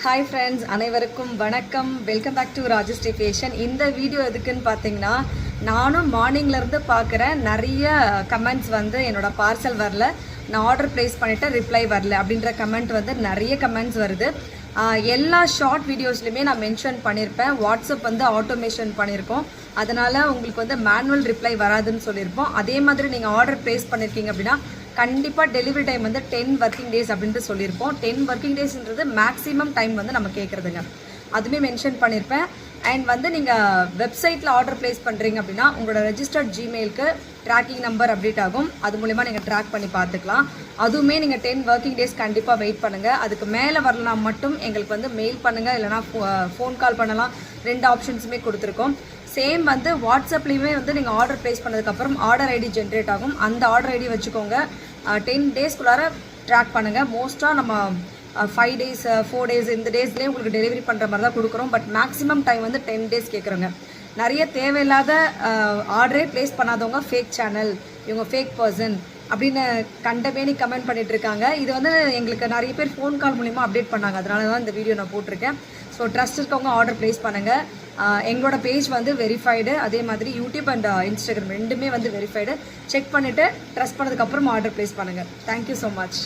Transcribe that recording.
Hi friends, அனைவருக்கும் வணக்கம். Welcome back to Rajashree fashion. இந்த வீடியோ எதுக்குன்னு பார்த்தீங்கன்னா, நானும் மார்னிங்லேருந்து பார்க்குறேன் நிறைய கமெண்ட்ஸ் வந்து என்னோட பார்சல் வரல, நான் ஆர்டர் ப்ளேஸ் பண்ணிவிட்டு ரிப்ளை வரல அப்படின்ற கமெண்ட் வந்து நிறைய கமெண்ட்ஸ் வருது. எல்லா ஷார்ட் வீடியோஸ்லையுமே நான் மென்ஷன் பண்ணியிருப்பேன். வாட்ஸ்அப் வந்து ஆட்டோமேஷன் பண்ணியிருக்கோம், அதனால் உங்களுக்கு வந்து மேனுவல் ரிப்ளை வராதுன்னு சொல்லியிருப்போம். அதே மாதிரி நீங்கள் ஆர்டர் ப்ளேஸ் பண்ணியிருக்கீங்க அப்படின்னா கண்டிப்பாக டெலிவரி டைம் வந்து 10 ஒர்க்கிங் டேஸ் அப்படின்ட்டு சொல்லியிருப்போம். 10 ஒர்க்கிங் டேஸ்ன்றது மேக்ஸிமம் டைம் வந்து நம்ம கேட்குறதுங்க, அதுவுமே மென்ஷன் பண்ணியிருப்பேன். அண்ட் வந்து நீங்கள் வெப்சைட்டில் ஆர்டர் ப்ளேஸ் பண்ணுறீங்க அப்படின்னா உங்களோட ரெஜிஸ்டர்ட் ஜிமெயிலுக்கு ட்ராக்கிங் நம்பர் அப்டேட் ஆகும். அது மூலிமா நீங்கள் ட்ராக் பண்ணி பார்த்துக்கலாம். அதுவுமே நீங்கள் 10 ஒர்க்கிங் டேஸ் கண்டிப்பாக வெயிட் பண்ணுங்கள். அதுக்கு மேலே வரலாம் மட்டும் எங்களுக்கு வந்து மெயில் பண்ணுங்கள், இல்லைனா ஃபோன் கால் பண்ணலாம். 2 ஆப்ஷன்ஸுமே கொடுத்துருக்கோம். சேம் வந்து வாட்ஸ்அப்லேயுமே வந்து நீங்கள் ஆர்டர் ப்ளேஸ் பண்ணதுக்கப்புறம் ஆர்டர் ஐடி ஜென்ரேட் ஆகும். அந்த ஆர்டர் ஐடி வச்சுக்கோங்க. 10 டேஸ்க்குள்ளார ட்ராக் பண்ணுங்கள். மோஸ்ட்டாக நம்ம 5 டேஸ் 4 டேஸ் இந்த டேஸ்லேயே உங்களுக்கு டெலிவரி பண்ணுற மாதிரி தான் கொடுக்குறோம். பட் மேக்ஸிமம் டைம் வந்து 10 டேஸ் கேட்குறோங்க. நிறைய தேவையில்லாத ஆர்டரே ப்ளேஸ் பண்ணாதவங்க ஃபேக் சேனல், இவங்க ஃபேக் பர்சன் அப்படின்னு கண்டபேனி கமெண்ட் பண்ணிட்டு இருக்காங்க. இது வந்து எங்களுக்கு நிறைய பேர் ஃபோன் கால் மூலிமா அப்டேட் பண்ணாங்க, அதனால தான் இந்த வீடியோ நான் போட்டிருக்கேன். ஸோ ட்ரஸ்ட் இருக்கவங்க ஆர்டர் ப்ளேஸ் பண்ணுங்கள். எங்களோட பேஜ் வந்து வெரிஃபைடு, அதே மாதிரி யூடியூப் அண்ட் இன்ஸ்டாகிராம் ரெண்டுமே வந்து வெரிஃபைடு. செக் பண்ணிவிட்டு ட்ரஸ்ட் பண்ணதுக்கப்புறம் ஆர்டர் ப்ளேஸ் பண்ணுங்கள். Thank you so much.